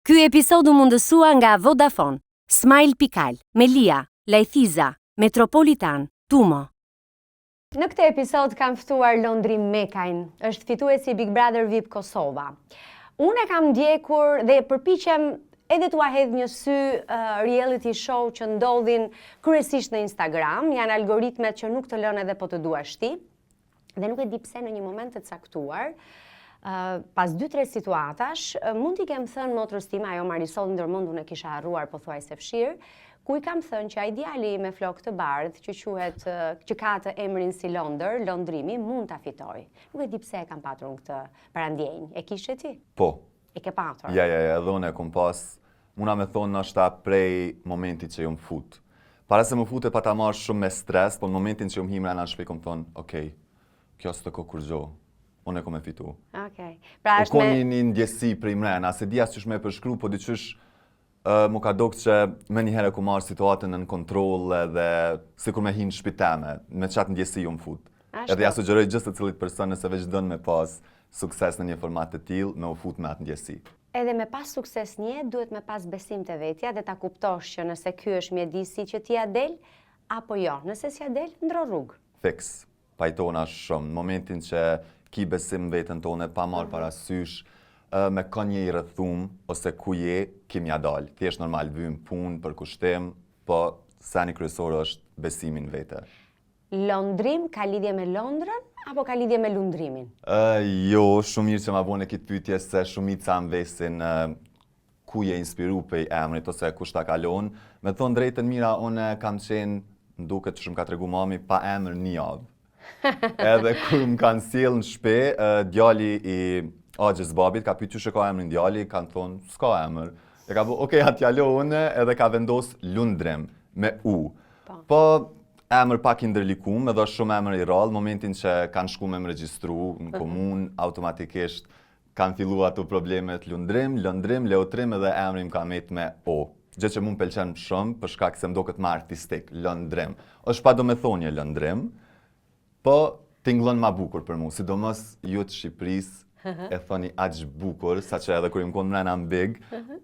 Ky episod u mundësua nga Vodafone, Smile Pikal, Melia, Lajthiza, Metropolitan, Tumo. Në këtë episod kam ftuar Londri Mekajn, është fituesi Big Brother VIP Kosova. Unë e kam ndjekur dhe përpiqem edhe t'ua hedh një sy reality show që ndodhin kryesisht në Instagram, janë algoritmet që nuk të lënë edhe po të duash ti. Dhe nuk e di pse në një moment të caktuar, pas 2-3 situatash, mund t'i kem thënë motrës time, ajo Marisol ndërmend, unë e kisha harruar pothuajse fshir, ku i kam thënë që ai djali me flokë të bardhë, që ka të emrin si Londër, Londrimi, mund ta fitoj. Nuk e di pse e kam patur këtë parandjenjë. E kishe ti? Po. E ke patur? Ja, edhe unë e kom pas. Muna me thonë nështë prej momentit që ju më fut. Para se më fute pa ta marrë shumë me stres, po në momentin që ju më himra në shpej kom thonë, okej, kjo së të ko kur gjo, unë e kom e fitu. Okej. Pra është me... një ndjesi prej mrena, se di as qysh me përshkru, po diqysh mu ka dokt që me një herë ku marrë situatën në kontrol edhe si kur me hinë shpiteme, me qatë ndjesi ju më fut. Edhe ja sugjeroj gjithë të cilit person nëse veç dënë me pas sukses në një format të tillë, me u fut me atë ndjesi. Edhe me pas sukses duhet me pas besim të vetja dhe ta kuptosh që nëse ky është mjedisi që ti ja del, apo jo, nëse si ja del, ndro rrugë. Fix, pajtona shumë. Në momentin që ki besim vetën tone, pa marrë parasysh, me kënje i rëthum, ose ku je, kim ja dalë. Thjesht normal vym punë për kushtim, po seni kryesor është besimin vete. Londrim ka lidhje me Londrën, apo ka lidhje me lundrimin? Jo, shumë mirë që ma bone këtë pyetje se shumica më vesin ku je inspiru për emrit ose kush ta kalon. Me thonë drejtën mira, unë kam qenë, nduket që shumë ka tregu mami, pa emër një javë. Edhe kur më kanë sjellë në shpe, djali i Agjës babit ka pyet çu ka emrin djali, kanë thonë s'ka emër. E ka bu, okej, atja lo une, edhe ka vendos Lundrim me U. Po emër pak i ndërlikum, edhe shumë emër i rrallë, momentin që kanë shku me më regjistru në komunë, automatikisht kanë fillu ato problemet Lundrim, Leotrim edhe emri më ka met me O. Gjë që mu më pëlqen shumë, për shkak se më do këtë më artistik, Londrim. Është pa do me thonje Londrim, po tingëllon ma bukur për mu, sidomos ju të Shqipërisë, e thoni aq bukur, sa që edhe kur im konë mrena në Big,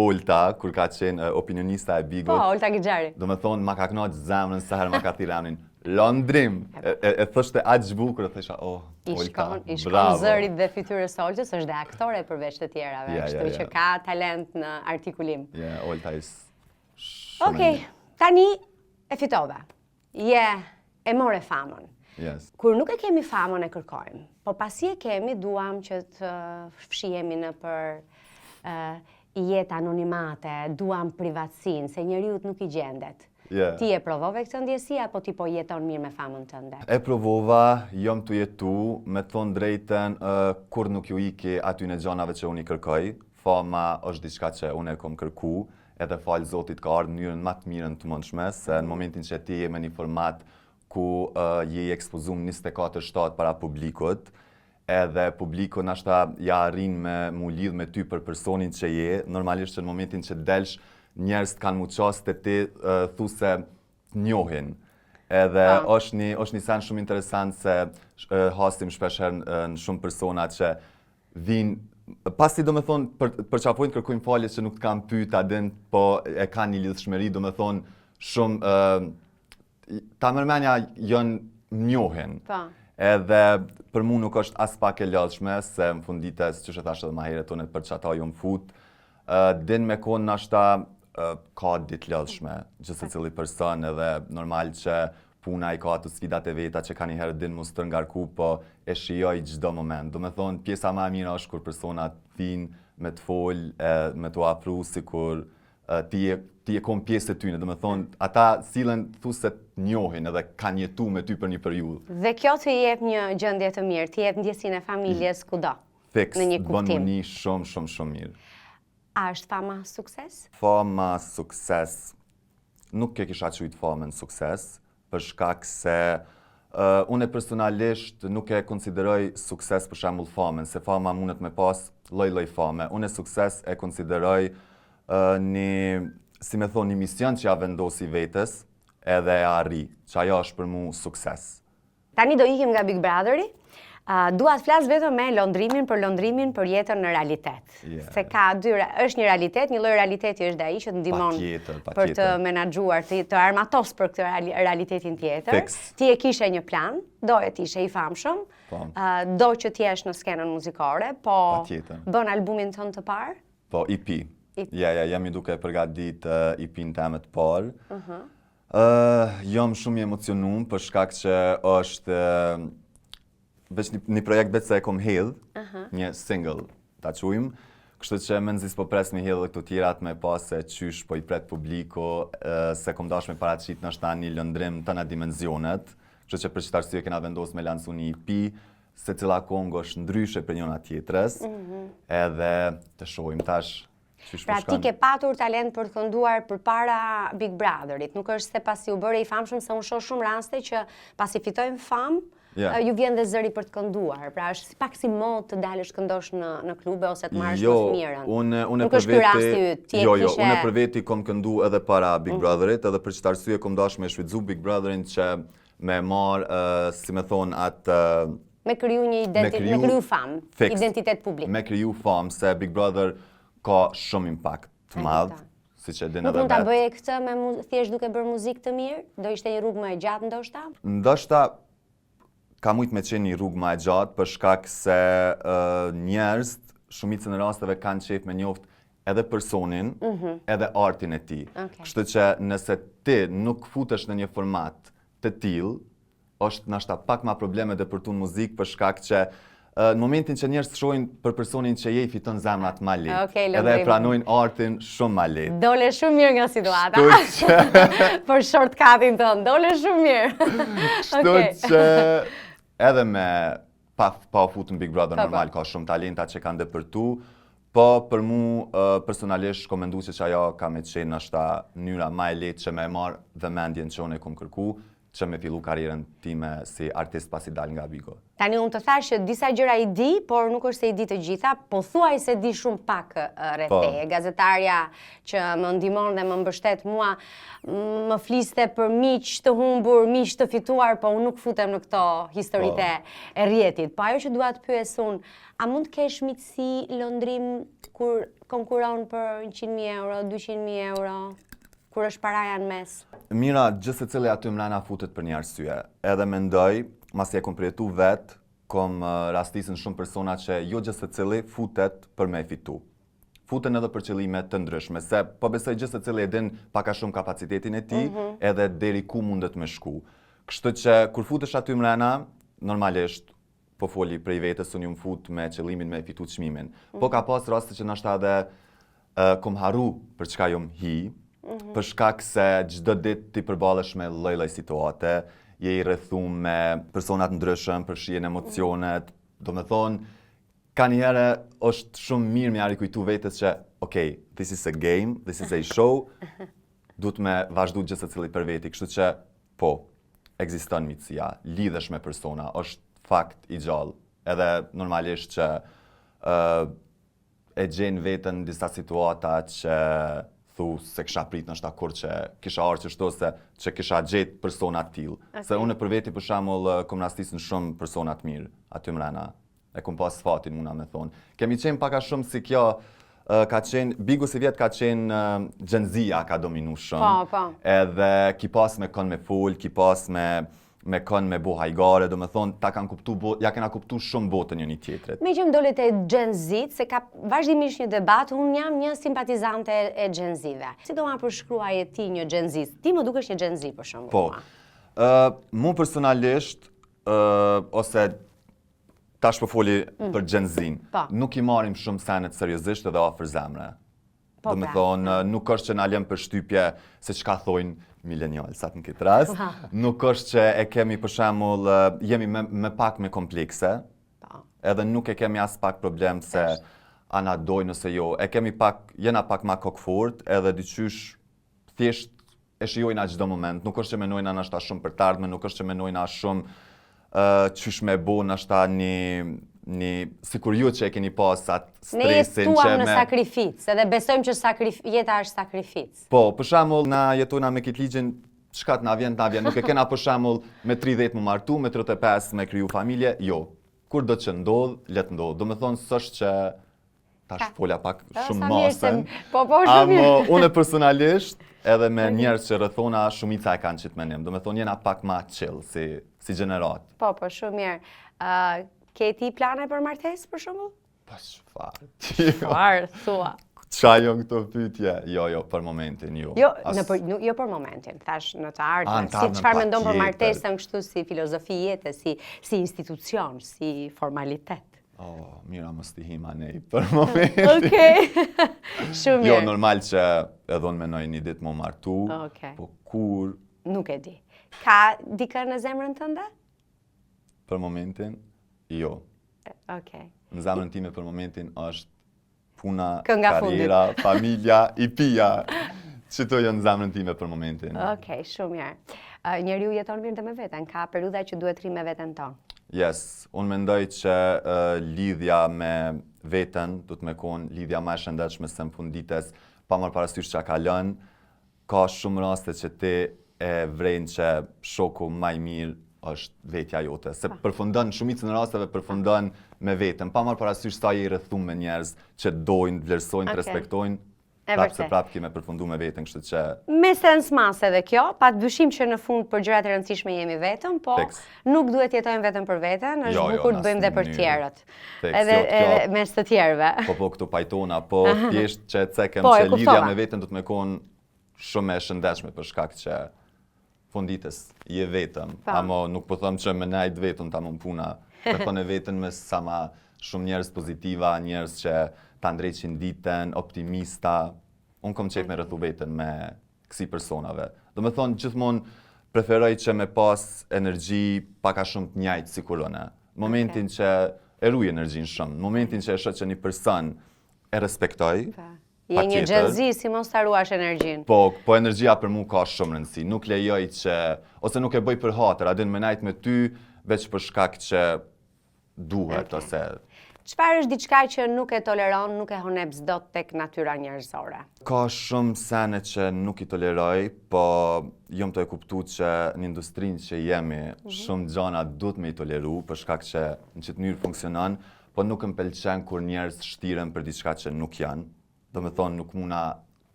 Olta, kur ka qenë opinionista e Bigot. Po, Olta Gjari. Do me thonë, ma ka knaqë zemrën, sa herë ma ka thirë emrin Londrim. E thështë aq bukur, e thësha, Olta, bravo. I shkon zërit dhe fytyrës Oltës, është dhe aktore përveç të tjerave, kështu që ka talent në artikulim. Olta is shumë. Okej, tani e fitove. E more famën. Kur nuk e kemi famën e kërkojmë, po pasi e kemi duam që të fshihemi në për jetë anonimate, duam privatësinë, se njeriut nuk i gjendet. Ti e provove këtë ndjesi, apo ti po jeton mirë me famën tënde? E provova, jom të jetu, me thonë drejten, kur nuk ju iki aty në gjanave që unë i kërkoj, fama është diçka që unë e kom kërku, edhe falë Zotit ka ardhë njërën më të mirën të mundshme, se në momentin që ti je me një format ku je i ekspozum 24/7 para publikut, edhe publiku nashta ja arrin me mu lidh me ty për personin që je, normalisht që në momentin që delsh, njerëz kanë mu qasë të ti thu se njohin. Edhe është një sen shumë interesant se hasim shpesher në shumë persona që vinë, pasi do me thonë, për qapojnë kërkojnë falje që nuk të kam pyet adin, po e ka një lidhshmëri, do me thonë shumë, ta mërmenja jënë njohin. Edhe për mu nuk është as pak e lodhshme, se më fundites, që që thashtë edhe ma heret, unë për që ata ju më fut, din me konë nashta ka ditë lodhshme, gjithë cili person, edhe normal që puna i ka ato sfidat e veta që ka një herë din mu së të ngarku, po e shijoj gjdo moment. Do me thonë, pjesa ma mira është kur personat vinë me të folë, me të afru, si kur ti e kom pjesë të tyne, do me thonë, ata sillen thusë të njohin edhe kanë jetu me ty për një periudhë. Dhe kjo të jep një gjendje të mirë, të jep ndjesinë e familjes kudo, në një kuptim. Bën më një shumë mirë. A është fama sukses? Fama sukses, nuk e kisha qujtë famën sukses, për shkak se unë personalisht nuk e konsideroj sukses për shembull famën, se fama mundet me pas lloj fame. Unë sukses e konsideroj si me thonë, një mision që ja vendosi vetës edhe e arri, që ajo është për mu sukses. Tani do ikim nga Big Brotheri, Dua të flas vetëm me londrimin për jetën në realitet. Se është një realitet, një lloj realiteti është ai që të ndihmon për të menaxhuar, të armatos për këtë realitetin tjetër. Ti e kishe një plan, doje të ishe i famshëm, do që t'jesh në skenën muzikore, po bën albumin tënd të parë? Po, EP. Jam i duke përgatit EP-n teme të parë. Jam shumë i emocionum për shkak që është veç një projekt vetë se e kom hedh, një single, ta quajmë, kështu që më nxis po pres me hedh dhe këto tjerat me pas se qysh po i pret publiko, se kom dash me paraqit nështë një lëndrim të në dimenzionet, kështu që për qëtë arsye kena vendos me lansu një EP, se cila kongë është ndryshe për njëna tjetrës, edhe të shohim tash. Pra ti ke patur talent për të kënduar përpara Big Brotherit, nuk është se pasi u bëre i famshëm, se unë shoh shumë raste që pasi fitojmë famë, ju vjen dhe zëri për të kënduar, pra është pak si mod të dalësh këndosh në klube ose të marrësh më të mirën. Nuk është ky rasti yt. Unë për veti kom këndu edhe para Big Brotherit, edhe për çfarë arsye kom dash me shfrytzu Big Brotherin që me marr, si më thon, atë me kriju një identitet, me kriju famë, identitet publik. Me kriju famë se Big Brother ka shumë impakt të madh, siç e din edhe vetë. Nuk mund ta bëje këtë thjesht duke bërë muzikë të mirë? Do ishte një rrugë më e gjatë ndoshta? Ndoshta ka mujt me qenë një rrugë më e gjatë për shkak se njerëz shumicën e rasteve kanë qejf me njoft edhe personin, edhe artin e tij. Kështu që nëse ti nuk futesh në një format të tillë, është ndoshta pak më probleme dhe për tu në muzikë për shkak që në momentin që njerëz shohin për personin që je i fiton zemrat më lehtë, edhe e pranojnë artin shumë më lehtë. Dole shumë mirë nga situata. Për shortcutin tënd, dole shumë mirë. Kështu që edhe me pa futën Big Brother normal, ka shumë talenta që kanë depërtu, po për mu personalisht kom mendu që ajo ka me qenë nështë mënyra më e lehtë që me marr vëmendjen që unë e kom kërku, që me fillu karrierën time si artist pasi dal nga Bigo. Tani unë të thash që disa gjëra i di, por nuk është se i di të gjitha, po thuaj se di shumë pak rreth teje. Gazetarja që më ndihmon dhe më mbështet mua, më fliste për miq të humbur, miq të fituar, po unë nuk futem në këto historitë e rrjetit. Po ajo që dua të pyes unë, a mund të kesh miqësi londrim kur konkuron për 100.000 euro, 200.000 euro? Kur është paraja në mes? Mira, gjithë se cili aty mrena futet për një arsye. Edhe mendoj, masi e kom përjetu vetë, kom rastisën shumë persona që jo gjithë se cili futet për me fitu. Futen edhe për qëllime të ndryshme, se po besoj gjithë se cili e din paka shumë kapacitetin e ti, edhe deri ku mundet me shku. Kështu që kur futesh aty mrena, normalisht po foli prej vetës, unë ju më fut me qëllimin me fitu çmimin. Po ka pas raste që nashta edhe kom haru për çka jom hi, për shkak se çdo ditë ti përballesh me lloj-lloj situate, je i rrethum me persona të ndryshëm, përfshihen emocionet, domethënë ka një herë është shumë mirë me rikujtu vetes që okay, this is a game, this is a show, duhet me vazhdu gjithë secili për veti, kështu që po, ekziston miqësia, lidhesh me persona, është fakt i gjallë, edhe normalisht që e gjen veten në disa situata që thu se kisha prit nështë akur që kisha arë që shto se që kisha gjetë persona t'il. Se unë për veti për shembull kom rastisën shumë persona të mirë aty mrena. E kom pas fatin muna me thonë. Kemi qenë paka shumë si kjo, ka qenë, Bigu si vjetë ka qenë Gen Z-a ka dominu shumë. Edhe ki pas me kon me full, ki pas me kon me bo hajgare, do me thonë, ja kena kuptu shumë botën një tjetrit. Me që më dole të Gen Z, se ka vazhdimisht një debat, unë jam një simpatizante e Gen Z-ve. Si do ma përshkruaj e ti një Gen Z? Ti më dukesh një Gen Z për shumë. Po, mu personalisht, ose tash po foli për Gen Z, nuk i marim shumë senet seriozisht edhe afër zemre. Do me thonë, nuk është që na lëm për shtypje se çka thojnë millennialsat në këtë rast. Nuk është që e kemi për shembull, jemi me pak me komplekse, edhe nuk e kemi as pak problem se ana dojnë ose jo. E kemi pak, jena pak ma kokfort, edhe dyqysh thjesht e shijojna çdo moment. Nuk është që menojna nashta shumë për tardhme, nuk është që menojna shumë qysh me bo nashta sikur ju që e keni pas atë stresin ne jetuam në sakrificë, edhe besojmë që jeta është sakrificë. Po, për shembull, na jetojna me këtë ligjin, çka na vjen, nuk e kena për shembull me 30 më martu, me 35 me kriju familje, jo. kur do që ndodh, le të ndodh. Do me thonë s'është që tash fola pak shumë masën. Po, shumë mirë. Amo unë personalisht edhe me njerëz që rrethona shumica e kanë qitë menim. Do me thonë jena pak ma chill si gjenerat. Po, shumë mirë. Ke ti plane për martesë për shembull? Pa çfarë? Çfarë thua? Qa jo këto pyetje? Jo, për momentin jo. Jo, jo për momentin, thash në të ardhmen. Si çfarë mendon për martesën kështu si filozofi jete, si institucion, si formalitet? Mira mos t'i hima nej për momentin. Okej. Shumë mirë. Jo, normal që edhe unë menoj një ditë më martu, po kur... Nuk e di. Ka dikë në zemrën tënde? Për momentin, jo. Okej. Në zemrën time për momentin është puna, karriera, familja, i pia. Qëto jo në zemrën time për momentin. Okej, shumë mirë. Njeriu jeton mirë dhe me veten, ka periudha që duhet rri me veten tonë. Yes, unë mendoj që lidhja me veten du të me konë lidhja ma e shëndetshme se në fundites, pa marrë parasysh që ka lënë, ka shumë raste që ti e vrejnë që shoku ma i mirë është vetja jote. Se përfundon, shumicën e rasteve përfundon me veten, pa marrë parasysh sa je i rrethum me njerëz që dojnë, vlerësojnë, të respektojnë, prapë se prapë kime përfundu me veten, kështu që... Me sens mas edhe kjo, pa të dyshim që në fund për gjërat e rëndësishme jemi vetëm, po nuk duhet jetojmë vetëm për veten, është bukur të bëjmë dhe për tjerët. Edhe mes të tjerëve. Po, këtu pajtona, po thjesht që cekem që lidhja me veten du të me konë shumë e shëndetshme për shkak që fundites je vetëm. Amo nuk po thëmë që me najt vetën ta mën puna, të thënë vetën me sa ma shumë njerëz pozitiva, njerëz që ta ndreqin ditën, optimista. Unë kom qef me rrethu veten me kësi personave. Do me thonë, gjithmonë preferoj që me pas energji paka shumë të njajtë si kurone. Momentin që e ruj energjin shumë, momentin që e shoh që një person e respektoj, je një gjenzi, si mos të ruash energjin. Po energjia për mu ka shumë rëndësi. Nuk lejoj që, ose nuk e bëj për hatër, adin me najt me ty, veç për shkak që duhet, ose... Çfarë është diçka që nuk e toleron, nuk e honep s'dot tek natyra njerëzore? Ka shumë sene që nuk i toleroj, po jom të e kuptu që në industrinë që jemi, shumë gjana duhet me i toleru, për shkak që në qëtë njërë funksionan, po nuk më pëlqen kur njerëz shtiren për diçka që nuk janë. Do me thonë nuk muna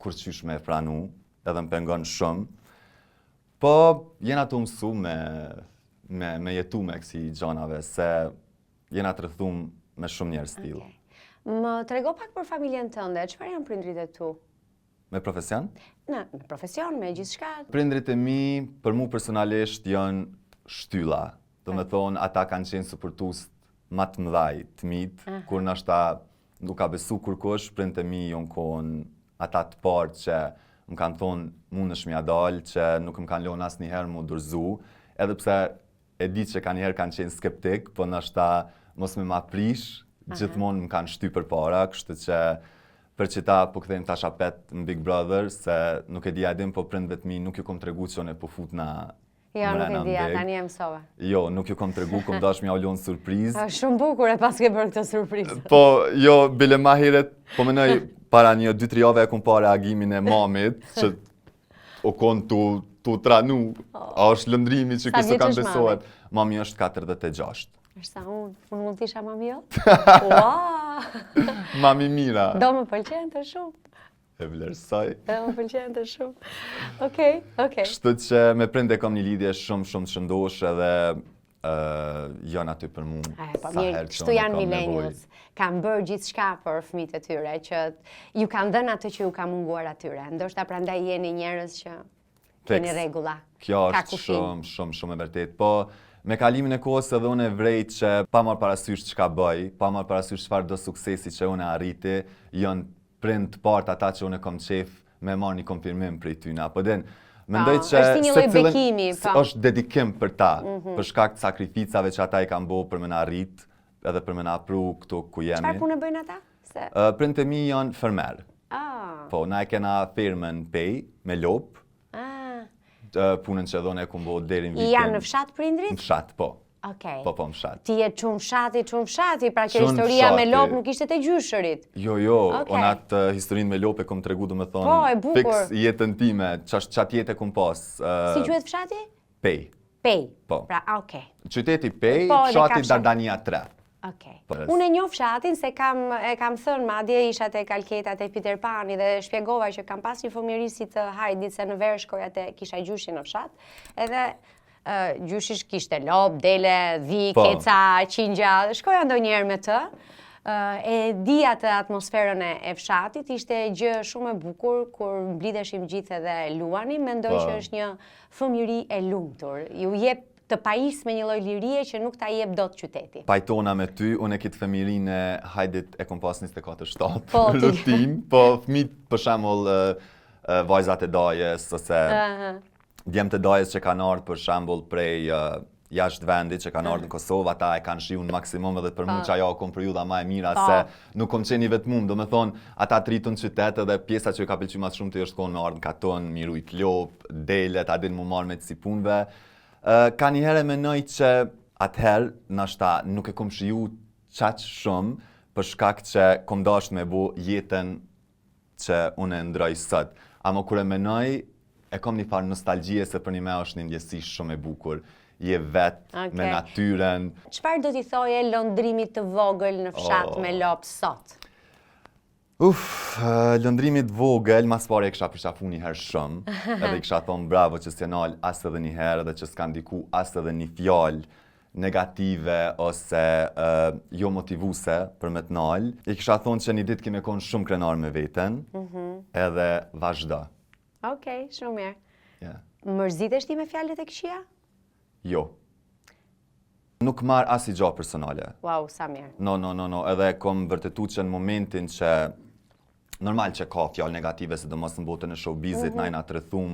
kur qysh me franu, edhe më pengon shumë. Po jena të mësu me jetu me kësi gjanave, se jena të rëthum me shumë njerëz stil. Më trego pak për familjen tënde, çfarë janë prindrit e tu? Me profesion? Në profesion, me gjithçka. Prindrit e mi, për mu personalisht, janë shtylla. Do me thonë, ata kanë qenë supportues ma të mëdhaj, të mitë, kur nështë nuk ka besu kurkush, prindrit e mi janë konë ata të parë që më kanë thonë mund është mja dalë, që nuk më kanë lonë asë njëherë mu dërzu, edhe pse e di që ka njëherë kanë qenë skeptik, po nështë mos me ma prish, gjithmonë më kanë shty për para, kështu që për qita po këthejmë tash apet në Big Brother, se nuk e di adim, po prindve të mi nuk ju kom tregu që unë e po fut na Jo, nuk e di, tani e mësova. Jo, nuk ju kom tregu, kom dash mja ullon surpriz. Shumë bukur e pas ke bërë këtë surprizë. Po, jo, bile ma heret, po menoj para një 2-3 jave e kom pa reagimin e mamit, që o konë tu tranu, a është lëndrimi që kësë kam besohet. Mami është 46. Është sa unë mund t'isha mami jotë? Ua! Mami mira. Do më pëlqen të shumë. E vlerësoj. Do më pëlqen të shumë. Okej. Kështu që me prinde kom një lidhje shumë të shëndosh edhe janë aty për mu sa herë që unë kam Kështu janë millennials. Kanë bërë gjithçka për fëmijët e tyre, që ju kanë dhënë atë që ju ka munguar atyre. Ndoshta prandaj jeni njerëz që keni rregulla. Kjo është shumë e vërtet. Po me kalimin e kohës edhe unë e vrejt që pa marrë parasysh çka bëj, pa marrë parasysh çfarë do suksesi që unë arriti, janë prind të partë ata që unë kom qef me marrë një konfirmim prej tyna. Po den, mendoj që është një lloj bekimi, është dedikim për ta, për shkak të sakrificave që ata i kanë bërë për me na arrit, edhe për me na pru këtu ku jemi. Çfarë punë bëjnë ata? Prindët e mi janë fermer. Po, na e kena firmën Pej me lop. Punën që dhone e kumbo deri në vitin. Janë në fshat prindrit? Në fshat, po. Okej. Po, në fshat. Ti e qumë fshati, pra kjo historia me lop nuk ishte të gjyshërit. Jo, unë atë historinë me lop e kom tregu, do me thonë, po, e bukur. Fiks jetën time, qatë jetë e kom pas. Si quhet fshati? Pej. Pej. Po. Pra, okej. Qyteti Pej, fshati Dardania 3. Okej. Unë e njoh fshatin se e kam thënë madje isha te Kalketat e Peter Pani dhe shpjegova që kam pas një fëmijëri si të Hajdit se në verë shkoja te kisha gjyshin në fshat. Edhe gjyshish kishte lop, dele, dhi, keca, qingja, shkoja ndonjëherë me të. E di atë atmosferën e fshatit, ishte gjë shumë e bukur kur mblidheshim gjithë edhe luanim, mendoj që është një fëmijëri e lumtur. Ju jep të pajis me një lloj lirie që nuk ta jep dot qyteti. Pajtona me ty, unë e kitë fëmijërinë e Hajdit e kom pas 24/7 Po, rutin, po fëmijët për shembull vajzat e dajes ose djemtë e dajes që kanë ardhur për shembull prej jashtë vendit që kanë ardhur në Kosovë, ata e kanë shiu në maksimum edhe për mua që ajo kom periudha më e mira se nuk kom qenë i vetmuar, domethënë ata tritën në qytet edhe pjesa që ka pëlqyer më shumë të është konë me ardhur në katon, miru i klop, delet, a din mu marr me të si punëve. Ka njëherë menoj që atëherë nashta nuk e kom shiju qaq shumë për shkak që kom dash me bu jetën që unë e ndroj sot. Amo kur e menoj, e kom një farë nostalgjie se për një me është një ndjesi shumë e bukur. Je vetë me natyren. Çfarë do t'i thoje lëndrimit të vogël në fshat me lop sot? Lëndrimit vogël, mas pare e kisha përshafu një herë shumë, edhe i kisha thonë bravo që s'ja nalë as edhe një herë dhe që s'ka ndiku as edhe një fjalë negative ose jo motivuse për me t'nalë. I kisha thonë që një ditë kime konë shumë krenar me veten, edhe vazhdo. Okej, shumë mirë. Mërzitesh ti me fjalët e këqija? Jo. Nuk marr as i gjatë personale. Wow, sa mirë. No, edhe kom vërtetu që në momentin që normal që ka fjalë negative, sidomos në botën e showbizit, na jena të rrethum,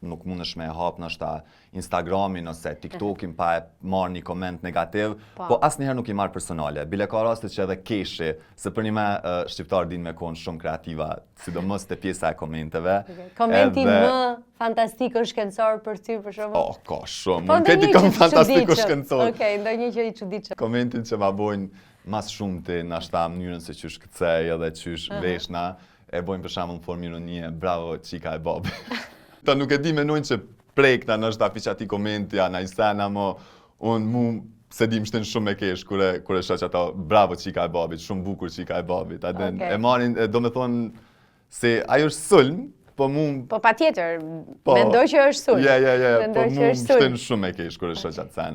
nuk mundesh me e hap nashta Instagramin ose TikTokin pa e marrë një koment negativ, po asnjëherë nuk i marr personale. Bile ka raste që edhe keshi, se për një me shqiptar din me konë shumë kreativa, sidomos te pjesa e komenteve. Komenti më fantastik është shkencor për ty për shembull? Ka shumë. Nuk e di kam fantastik është shkencor. Okej, ndonjë që i çuditshëm. Komentin që ma bojnë mas shumë të nashta mënyrën se qysh këcej edhe qysh veshna, e bojnë për shembull në formë ironie, bravo qika e Bobi. Ta nuk e di menojnë që prekna nashta fiq ati komentja, na i sena mo, unë mu se di më shten shumë me kesh kure shoq ata, bravo qika e Bobit, shumë bukur qika e Bobit. E marin, do me thonë se ajo është sulm, po mu... Po pa tjetër, mendoj që është sulm. Po mu më shten shumë me kesh kure shoq atë sen.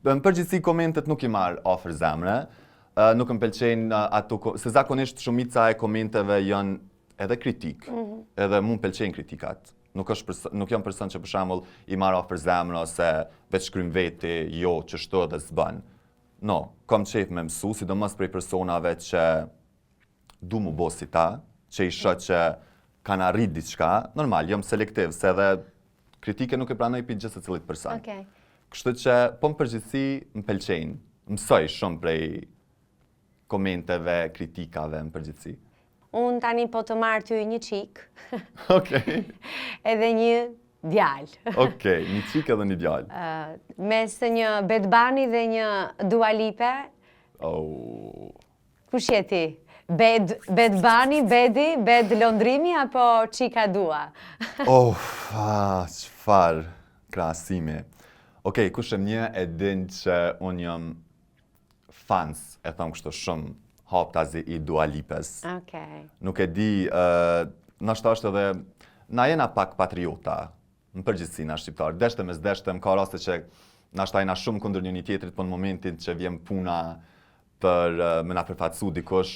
Në përgjithësi komentet nuk i marr afër zemre, nuk më pëlqejnë ato, se zakonisht shumica e komenteve janë edhe kritik, edhe mu më pëlqejnë kritikat. Nuk jam person që për shembull i marr afër zemre ose veç shkrym veti, jo që shto dhe s'bën. No, kam qejf me mësu, sidomos prej personave që du mu bo si ta, që i shoh që kanë arrit diçka, normal, jam selektiv, se edhe kritike nuk e pranoj për gjithë secilit person. Kështu që, po më përgjithësi më pëlqejnë, mësoj shumë prej komenteve, kritikave më përgjithësi. Unë tani po të marrë ty një qik. Okej. Edhe një djalë. Okej, një qik edhe një djalë. Mes një Bad Bunny dhe një Dua Lipe. Kush je ti? Bad Bunny, bad londrimi apo qika Dua? Qfar krahasimi. Okej, kush e një e din që unë jam fans, e thëmë kështu shumë, haptazi i Dua Lipes. Nuk e di, nashta është edhe, na jena pak patriota, në përgjithësi na shqiptarë, deshte me zdeshtem, ka raste që nashta jena shumë kundër një tjetrit, po në momentin që vjem puna për me na përfatsu dikush,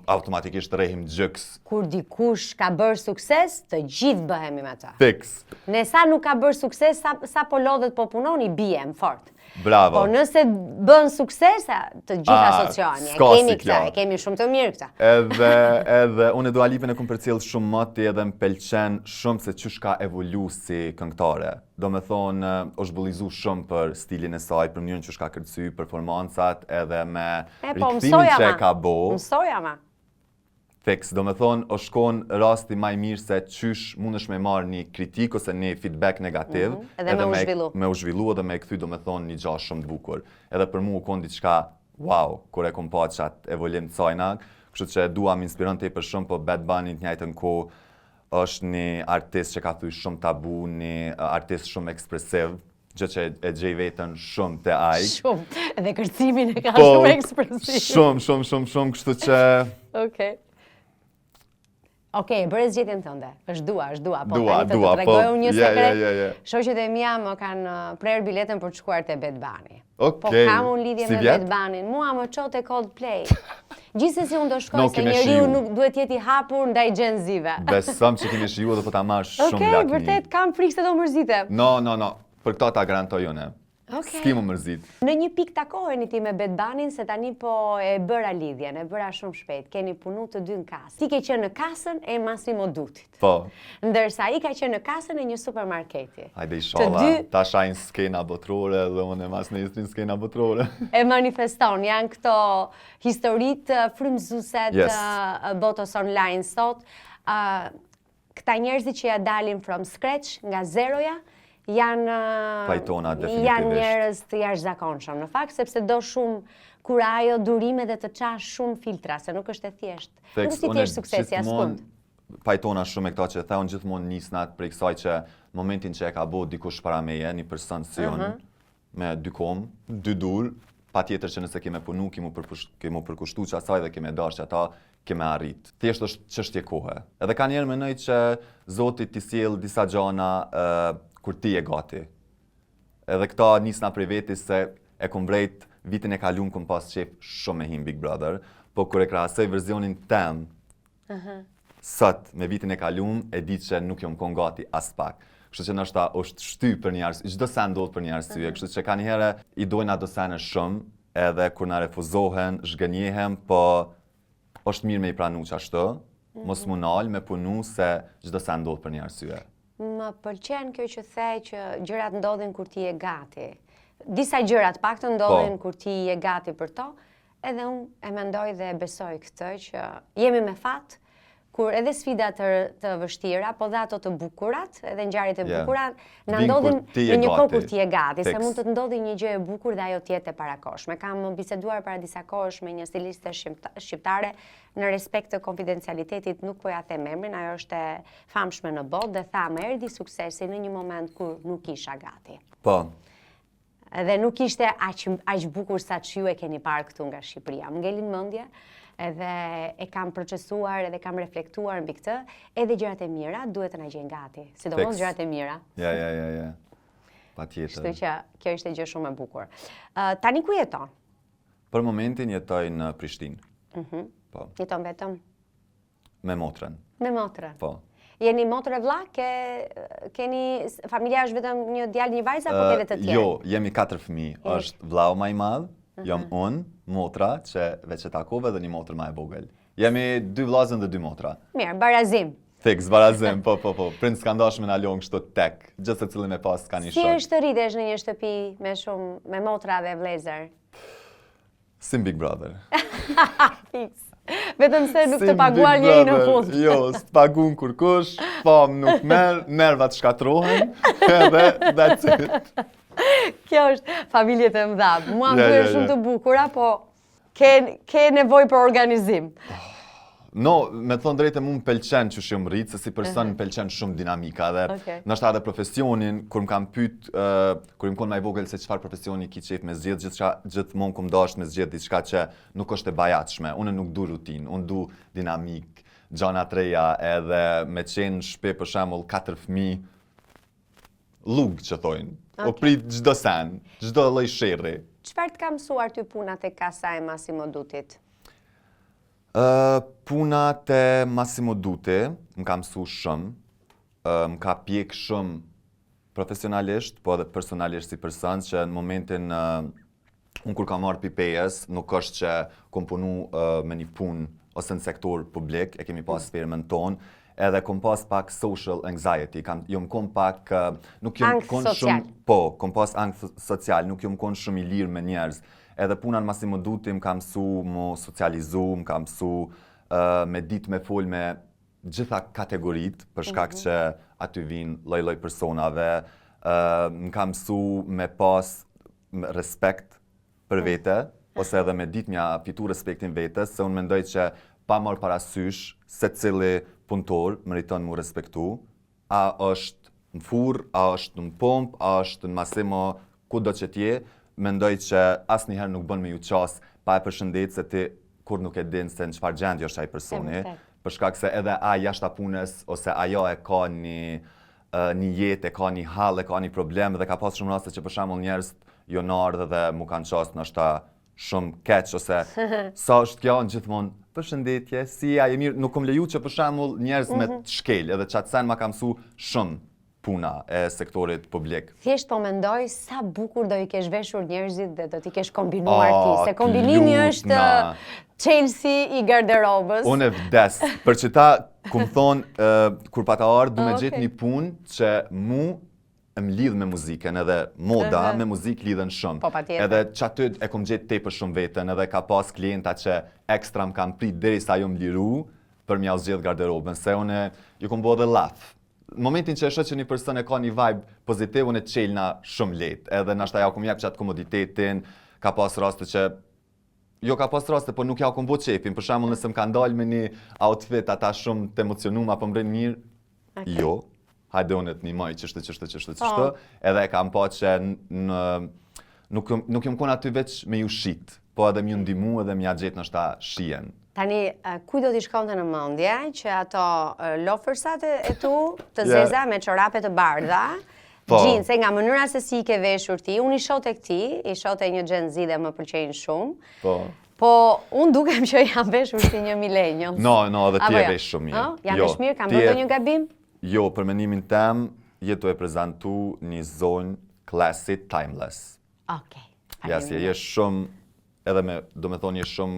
automatikisht rehim gjyks. Kur dikush ka bërë sukses, të gjithë bëhemi me ta. Fix. Nësa nuk ka bërë sukses, sa po lodhet po punoni, bijem fort. Bravo. Po nëse bën sukses, të gjithë asocioni. E kemi këta, e kemi shumë të mirë këta. Edhe unë e Dua Lipën e kum përcjell shumë moti edhe më pëlqen shumë se çush ka evolu si këngëtare. Do me thonë, është bullizu shumë për stilin e saj, për mënyrën që ka kërcy, performancat, edhe me rikthimin që e ka bo. Mësoja ma. Fix, do me thonë, është konë rasti maj mirë se qysh mundesh me marrë një kritik ose një feedback negativ. Edhe me u zhvillu. Me u zhvillu edhe me e këthy, do me thonë, një gjash shumë të bukur. Edhe për mu u konë diçka, wow, kur e kom pa qatë evolim të sajna. Kështu që dua më inspiron të i për shumë, po Bad Bunny të njajtën kohë është një artist që ka thuj shumë tabu, një artist shumë ekspresiv, gjë që e gjej veten shumë te ai. Shumë, edhe kërcimin e ka shumë ekspresiv. Shumë, kështu që... Okej, bëre zgjedhjen tënde. Është dua. Po Dua, tani të tregoj unë një sekret. Yeah. Shoqet e mia më kanë prerë biletën për të shkuar te Bad Bunny. Okej. Po kam unë lidhje me Bad Bunny. Mua më çon te Coldplay. Gjithsesi unë do shkoj se njeriu nuk duhet jetë i hapur ndaj Gen Z-ve. Besëm që kemi shiju dhe po ta marr shumë lakmi. Okej, vërtet kam frikë se do mërzitem. No. Për këto ta garantoj unë. S'ki më mërzit. Në një pikë takoheni ti me Bad Bunny se tani po e bëra lidhjen, e bëra shumë shpejt. Keni punu të dy në kasë. Ti ke qenë në kasën e Massimo Duttit. Po. Ndërsa i ka qenë në kasën e një supermarketi. Hajde inshallah, ta shajnë skena botrore dhe unë e mas nesrin skena botrore. E manifeston, janë këto historitë frymëzuese të botës online sot. Këta njerëzit që ja dalin from scratch, nga zeroja, janë njerëz të jashtëzakonshëm, në fakt, sepse do shumë kurajo, durime dhe të qash shumë filtra, se nuk është e thjesht. Nuk është i thjesht suksesi askund. Pajtona shumë e këta që the, unë gjithmonë nisnat prej kësaj që momentin që e ka bo dikush para meje, një person si unë, me dy kom, dy dur, pa tjetër që nëse keme punu, kemu përkushtu që asaj dhe keme dash që ata, keme arrit. Thjesht është çështje kohe. Edhe ka njerë menoj që Zoti t'i sjell disa gjana kur ti e gati. Edhe këta nisna prej vetis se e kom vrejt vitin e kalum kom pas qef shumë me him Big Brother, po kur e krahasoj verzionin tem, sot me vitin e kalum e di që nuk jom kon gati as pak. Kështu që nështë është shty për një arsye, çdo sen ndodh për një arsye, kështu që ka njëherë i dojnë ato sene shumë, edhe kur na refuzohen, zhgënjehem, po është mirë me i pranu qashtu, mos mu nal me punu se çdo sen ndodh për një arsye. Më pëlqen kjo që the që gjërat ndodhin kur ti je gati. Disa gjërat paktën ndodhin kur ti je gati për to, edhe unë e mendoj dhe besoj këtë që jemi me fat, kur edhe sfidat të vështira, po dhe ato të bukurat, edhe ngjarjet e bukura, na ndodhin në një kohë kur ti je gati, se mund të të ndodhi një gjë e bukur dhe ajo të jetë e parakoshme. Kam biseduar para disa kohësh me një stiliste shqiptare në respekt të konfidencialitetit, nuk po ja them emrin, ajo është e famshme në botë dhe tha më erdhi suksesi në një moment kur nuk isha gati. Po. Edhe nuk ishte aq bukur sa që ju e keni parë këtu nga Shqipëria. Më ngelin mendje, edhe e kam procesuar, edhe kam reflektuar mbi këtë, edhe gjërat e mira duhet të na gjejnë gati, sidomos gjërat e mira. Ja. Patjetër. Kështu që kjo ishte gjë shumë e bukur. Tani ku jeton? Për momentin jetoj në Prishtinë. Po. Jeton vetëm? Me motrën. Me motrën. Po. Jeni motrë e vlla? Keni familja është vetëm një djalë, një vajzë apo keni të tjerë? Jo, jemi 4 fëmijë. Është vllau më i madh, jam unë, motra që veç e takove dhe një motër më e vogël. Jemi 2 vllazën dhe 2 motra. Mirë, barazim. Fiks, barazim, po. Prind s'ka ndash me na lon kështu tek, gjithë se cilin e pas ka një shok. Si është të rritesh në një shtëpi me motra dhe vëllezër? Si Big Brother. Fiks. Vetëm se nuk të paguan njëri në fund. Jo, s'të pagun kur kush, fam nuk nervat shkatrohen, edhe that's it. Kjo është familjet e mëdha. Mua më duhet shumë të bukura, po ke nevojë për organizim. No, me thonë drejtë mu më pëlqen që shumë rritë, se si person më pëlqen shumë dinamika dhe nështë edhe profesionin, kur më kam pyet, kur më konë ma i vogël se qëfar profesioni ki qef me zgjedh, gjithmonë kom dasht me zgjedh diçka që nuk është e bajatshme. Unë nuk du rutin, unë du dinamik, gjana treja, edhe me qenë shpe për shembull 4 fëmijë, lugë që thojnë, o prit gjdo sen, gjdo lloj sherri. Çfarë të ka mësuar ty puna te kasa e Massimo Duttit? Puna te Massimo Dutti më ka mësu shumë, më ka pjek shumë profesionalisht, po edhe personalisht si person që në momentin unë kur kam marrë pipejes, nuk është që kom punu me një punë ose në sektor publik, e kemi pas sferën tonë, edhe kom pas pak social anxiety, jo më kom pak, nuk jo më kon shumë, po, kom pas angth social, nuk jo më kon shumë i lirë me njerëz. Edhe puna në Massimo Dutti më ka mësu më socializu, më ka mësu me ditë me fol me gjitha kategoritë, për shkak që aty vinë lloj personave, më ka mësu me pas respekt për vete, ose edhe me ditë mja fitu respektin vetes, se unë mendoj që pa marrë parasysh se cili punëtor meriton mu respektu, a është në furr, a është në pomp, a është në Massimo, kudo që t'je, mendoj që asnjëherë nuk bën me ju qas pa e përshëndet se ti kur nuk e din se në çfarë gjendje është ai personi, për shkak se edhe ai jashta punës ose ajo e ka një jetë, e ka një hall, e ka një problem dhe ka pas shumë raste që për shembull njerëz janë ardhur dhe mu kanë qas ndoshta shumë keq ose sa është kjo në gjithmonë përshëndetje, si a je mirë, nuk kom leju që për shembull njerëz me të shkel, edhe çat sen ma ka mësu shumë puna e sektorit publik. Thjesht po mendoj sa bukur do i kesh veshur njerëzit dhe do t'i kesh kombinuar ti, se kombinimi është Chelsea i garderobës. Unë e vdes, për që ta, ku më thonë, kur pa ta ardhë, du me gjithë një punë që mu më lidh me muzikën, edhe moda me muzikë lidhen shumë. Po, patjetër. Edhe që aty e kom gjetë tepër shumë vetën, edhe ka pas klienta që ekstra më kam prit derisa jo më liru për m'ja zgjedh garderobën, se unë ju kom bo dhe laf. Momentin që e shoh që një person e ka një vibe pozitiv, unë e çelna shumë lehtë. Edhe nashta ja kom jap çat komoditetin, ka pas raste që jo ka pas raste, po nuk ja kom bo çepin. Për shembull, nëse më ka dalë me një outfit ata shumë të emocionuar apo mbren mirë, jo. Hajde unë të nimoj çështë, edhe e kam pa që nuk jam kon aty veç me ju shit, po edhe më ndihmu edhe më ja gjet nashta shijen. Tani, kuj do t'i shkonte në mendje që ato lofersat e tu të zeza me çorape të bardha, gjinse nga mënyra se si i ke veshur ti, unë i shoh tek ti, i shoh te një Gen Z dhe më pëlqejnë shumë. Po unë dukem që jam veshur si një millennial. No, edhe ti e vesh shumë mirë. Jam vesh mirë, kam bërë një gabim? Jo, për mendimin tem, jetu e prezentu një zonë classic, timeless. Okej. Jasje, je shumë, edhe me, do me thonë, je shumë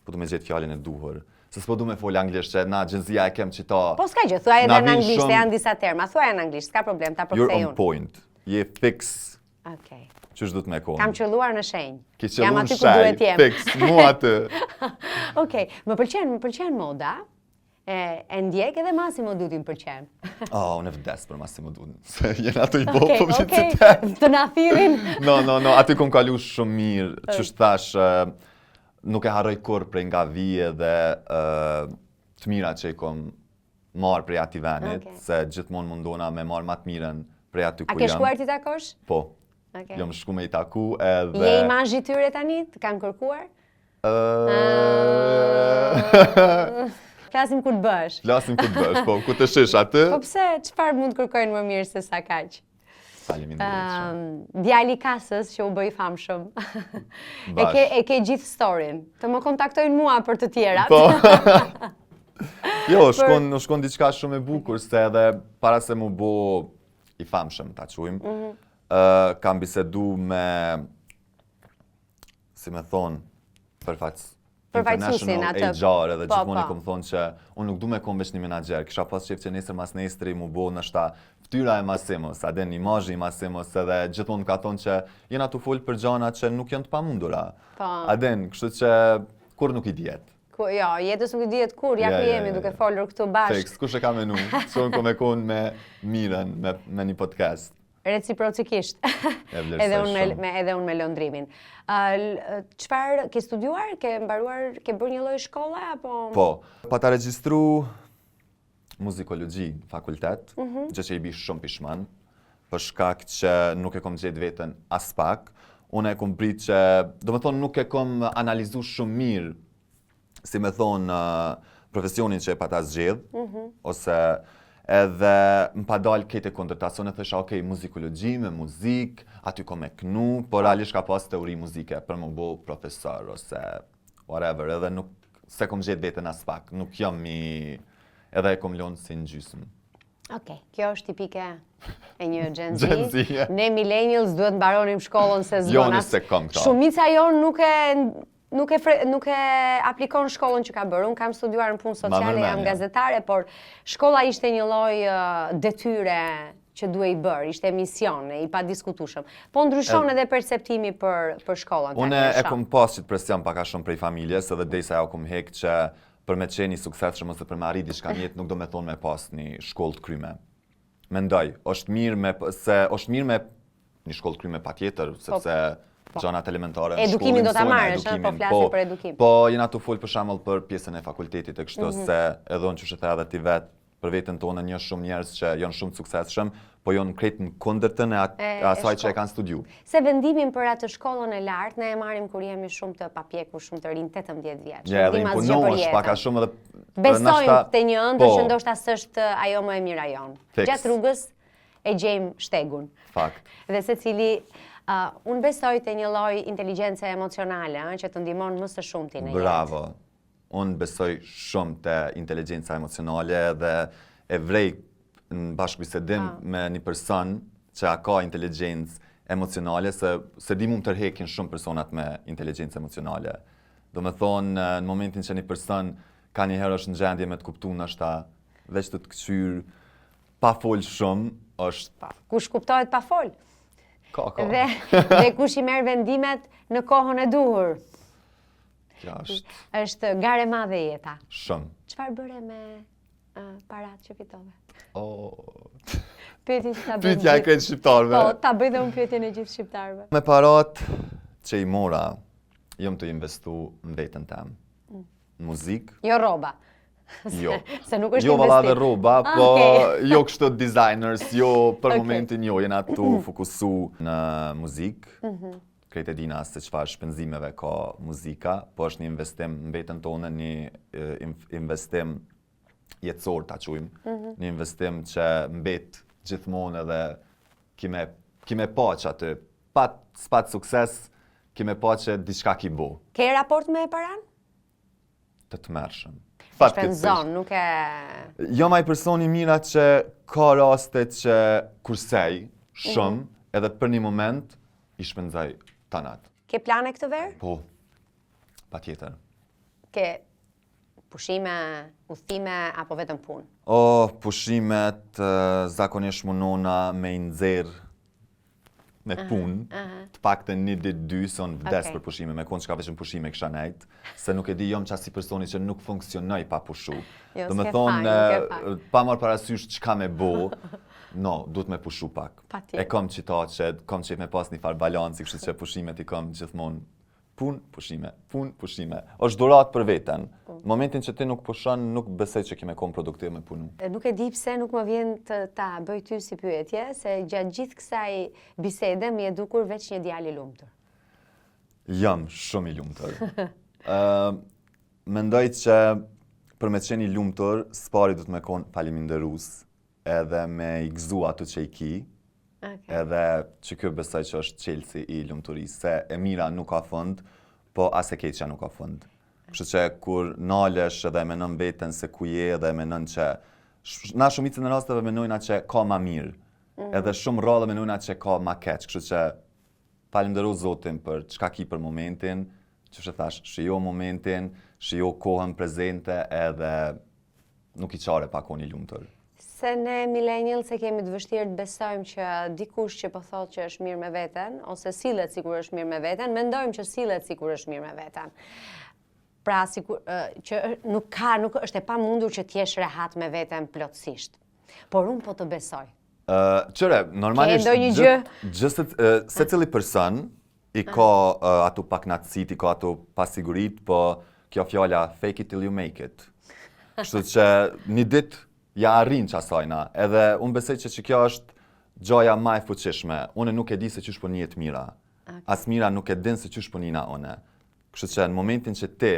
po du me gjetë fjallin e duhur. Se s'po du me folë anglisht, që na gjenzia e kem qita... Po s'ka gjë, thuaj edhe në anglisht, se janë disa terma, thuaj në anglisht, s'ka problem, ta përkthej unë. You're on point, je fix. Okej. Qysh du të me konë? Kam qëlluar në shenjë. Ki qëllu në shenjë, fix, mua atë. Okej, më pëlqen moda, e ndjek edhe Massimo Dutin pëlqen. Unë e vdes për Massimo Dutin, se jenë ato i bo publicitet. Okej, të na thirin. No, aty kom kalu shumë mirë, që thash, nuk e harroj kur prej nga vije dhe të mira që i kom marrë prej ati venit, se gjithmonë mundona me marrë ma të miren prej aty ku jam. A ke shkuar ti takosh? Po, jam shku me i taku edhe... Je imazhi tyre tani, të kanë kërkuar? Flasim ku të bësh. Flasim ku të bësh, po, ku të shish aty. Po pse, çfarë mund të kërkojnë më mirë se sa kaq? Djali kasës që u bëj famshëm. E ke gjithë storin. Të më kontaktojnë mua për të tjerat. Po. Jo, shkon diçka shumë e bukur, se edhe para se mu bo i famshëm, ta quajmë, kam bisedu me, si me thonë, International HR, edhe gjithmonë i kom thonë që unë nuk du me kom veç një menager, kisha pas qef që nesër mas nesëri mu bo nështa ftyra e Massimos, a den imazhi i Massimos, edhe gjithmonë ka thonë që jena tu full për gjana që nuk janë të pamundura. A den, kështu që kur nuk i djetë. Jo, jetës nuk i djetë kur, ja ku jemi duke folur këtu bashkë. Fix, kush e ka menu, që unë kom e konë me miren, me një podcast. Reciprocikisht, edhe unë me lëndrimin. Çfarë ke studiuar, ke mbaruar, ke bërë një lloj shkolle, apo? Po, pa ta regjistru muzikologji fakultet, gjë që i bi shumë pishman, për shkak që nuk e kom gjetë vetën as pak. Unë e kom prit që, do me thonë, nuk e kom analizu shumë mirë, si me thonë, profesionin që e pa ta zgjedh, ose edhe më pa dalë kete kondërtacione, thësha, okej, muzikologji me muzik, aty kom e knu, por realisht ka pas teori muzike për më bo profesor, ose whatever, edhe nuk se kom gjetë vetën as pak, nuk jam edhe e kom lonë si në gjysmë. Okej, kjo është tipike e një Gen Z. Ne millennials duhet mbaronim shkollën se zbona. Jo, nëse kom këta. Shumica jonë nuk e aplikon shkollën që ka bërë. Unë kam studiuar në punë sociale, jam gazetare, por shkolla ishte një lloj detyre që duhej bërë, ishte mision, i pa diskutueshëm. Po ndryshon edhe perceptimi për shkollën. Unë e kom pas që të presion paka shumë prej familjes, edhe dejsa ja kom hek që për me qenë i suksesshëm ose për me arrit diçka në jetë nuk do me thonë me pas një shkollë të kryme. Mendoj, është mirë me një shkollë të kryme patjetër, sepse gjanat elementare në shkollë edukimin do ta marrësh, po flasim për edukim. Po jena tu fol për shembull për pjesën e fakultetit e kështu se edhe unë që the edhe ti vet për veten tonë një shumë njerëz që janë shumë të suksesshëm, po janë krejt në kundërtën e asaj që e kanë studiu. Se vendimin për atë shkollën e lartë ne e marrim kur jemi shumë të papjekur, shumë të rinj, 18 vjeç. Ja, edhe imponohesh pak a shumë edhe besojmë te një ëndër që ndoshta s'është ajo më e mira jon. Gjatë rrugës e gjejmë shtegun. Fakt. Dhe secili unë besoj te një lloj inteligjence emocionale, që të ndihmon më së shumti në jetë. Bravo. Unë besoj shumë te inteligjenca emocionale dhe e vrej në bashkëbisedim me një person që ka inteligjencë emocionale, se di mund tërhekin shumë personat me inteligjencë emocionale. Do me thonë, në momentin që një person ka një herë është në gjendje me të kuptu nështë veç të këqyr, pa fol shumë, është... Kush kuptohet pa fol? Ka. Dhe kush i merr vendimet në kohën e duhur? Ja, është gare madhe jeta. Shumë. Çfarë bëre me parat që fitove? Pyetja e krejt shqiptarëve. Po, ta bëj dhe unë pyetjen e gjithë shqiptarëve. Me parat që i mora, jam të investu në veten tem. Muzikë. Jo rroba. Jo. Se nuk është jo valla dhe rroba, po jo kështu designers, jo për momentin jo, jena tu fokusu në muzikë. Krejt e dina se çfarë shpenzimeve ka muzika, po është një investim në veten tonë, një investim jetësor ta quajmë, një investim që mbet gjithmonë edhe kime pa që aty, s'pat sukses, kime pa që diçka ki bo. Ke raport me paran? Të tmerrshëm. Shpenzon, nuk e... Jo maj personi mira që ka raste që kursej shumë, edhe për një moment i shpenzaj tanat. Ke plane këtë verë? Po, patjetër. Ke pushime, udhëtime apo vetëm punë? Pushimet zakonisht munona me i nxerr me punë, të paktën një ditë dy, se unë vdes për pushime, me konë që ka vetëm pushime kisha nejt, se nuk e di jom qasi personi që nuk funksionoj pa pushu. Jo, Do me thonë, pa marrë parasysh çka me bo, no, duhet me pushu pak. E kam qita që kam qef me pas një farë balanci, kështu që pushimet i kam gjithmonë punë, pushime, punë, pushime. Është durat për veten. Në momentin që ti nuk pushon, nuk besoj që kime kom produktiv me punu. Nuk e di pse nuk më vjen të ta bëj ty si pyetje, se gjatë gjithë kësaj bisede më e dukur veç një djalë i lumtur. Jam shumë i lumtur. Mendoj që për me qenë i lumtur, s'pari du të me konë faleminderues, edhe me i gëzu ato që i ki, edhe që kjo besoj që është çelësi i lumturisë, se e mira nuk ka fund, po as e keqja nuk ka fund. Kështu që kur nalesh edhe e menon veten se ku je edhe e menon që na shumicën e rasteve menojna që ka ma mirë, edhe shumë rrallë menojna që ka ma keq, kështu që falenderoj Zotin për çka ki për momentin, që që thash, shijo momentin, shijo kohën prezente edhe nuk i qare pa koni lumtur. Se ne millennials e kemi të vështirë të besojmë që dikush që po thotë që është mirë me veten, ose sillet sikur është mirë me veten, mendojmë që sillet sikur është mirë me veten. Pra, sikur që nuk është e pamundur që t'jesh rehat me veten plotësisht. Por unë po të besoj. Qëre, normalisht secili person i ka ato paknatësit, i ka ato pasigurit, po kjo fjala fake it till you make it. Kështu që një ditë ja arrin qasajna, edhe unë besoj që kjo është gjoja ma e fuqishme. Unë nuk e di se qysh po njihet mira. As mira nuk e din se qysh po njina une. Kështu që në momentin që ti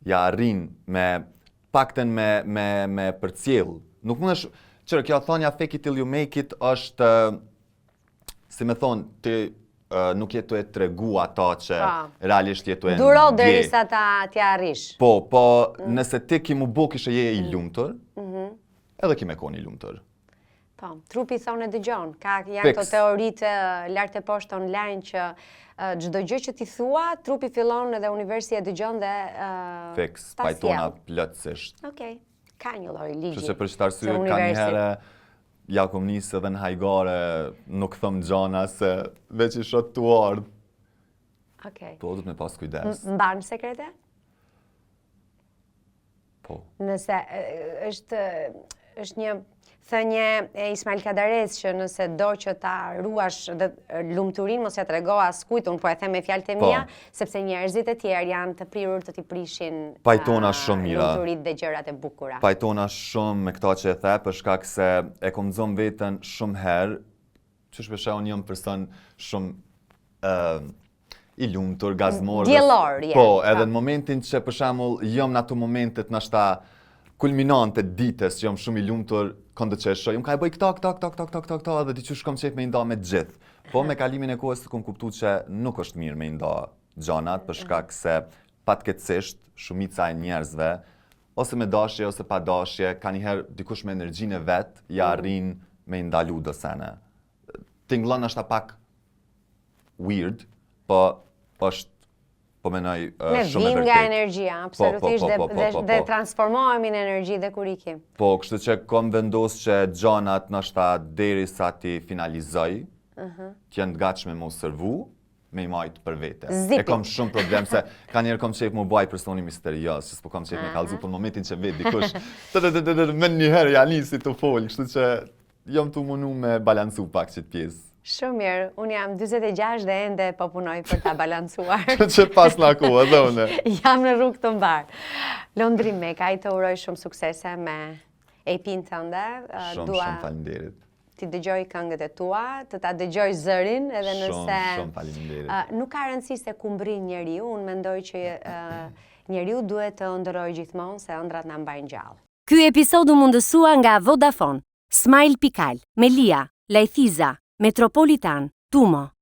ja arrin me pakten me përcjell, nuk mundesh, qërë kjo thonja fake it till you make it është, si me thonë, ti nuk jetu e tregu ata që realisht jetu e duro derisa t'ja arrish. Po, nëse ti ki mu bo kishe je i lumtur, edhe ki me koni lumtur. Po, trupi thonë e dëgjon. Janë këto teoritë lartë e poshtë online që çdo gjë që ti thua, trupi fillon edhe universi e dëgjon dhe Fiks, pajtona plotësisht. Okej, ka një lloj ligji. Kështu që për çfarë arsye ka një herë ja kom nisë edhe në hajgare, nuk thëm gjana se veç i shot tu ardh. Okej. Po, du të me pas kujdes. Mban sekrete? Po. Nëse është një thënje e Ismail Kadares që nëse do që ta ruash dhe lumturinë mos ja trego askujt, unë po e them me fjalët e mia, sepse njerëzit e tjerë janë të prirur të t'i prishin pajtona shumë mira. Lumturitë dhe gjërat e bukura. Pajtona shumë me këta që e the, për shkak se e kom zon veten shumë herë, që shpeshe unë jam person shumë i lumtur, gazmor. Diellor, Po, edhe në momentin që për shembull jam në ato momentet nashta kulminante ditës që jam shumë i lumtur, këndë që e shoj, ka e bëj këta, edhe diqysh kom qef me i nda me gjithë. Po me kalimin e kohës të kom kuptu që nuk është mirë me i nda gjanat, për shkak se patkeqësisht shumica e njerëzve, ose me dashje, ose pa dashje, ka njëherë dikush me energjinë e vetë, ja arrin me i ndalu do sene. Tinglon është pak weird, po është po menoj shumë e vërtet. Ne vim nga energjia, absolutisht, dhe transformohemi në energji dhe kur ikim. Po, kështu që kom vendos që gjanat nështë deri sa ti finalizoj, t'janë t'gatshme me u servu, me i majtë për vete. E kom shumë problem se ka njerë kom qef mu baj personi misterios, që s'po kom qef me kalzu për momentin që vet dikush, men njëherë ja nisi të folë, kështu që jam të munu me balancu pak që t'pjesë. Shumë mirë, unë jam 46 dhe ende po punoj për ta balancuar. Që pas në kohë, edhe une. Jam në rrugë të mbarë. Londri Mekaj, të uroj shumë suksese me EP-n tënde. Shumë faleminderit. Ti dëgjoj këngët e tua, të ta dëgjoj zërin, edhe nëse... Shumë faleminderit. Nuk ka rëndësi se ku mbrin njeriu, unë mendoj që njeriu duhet të ëndërrojë gjithmonë se ëndrat na mbajnë gjallë. Ky episod u mundësua nga Vodafone, Smile Pikal, Melia, Lajthiza, Metropolitan, Tumo.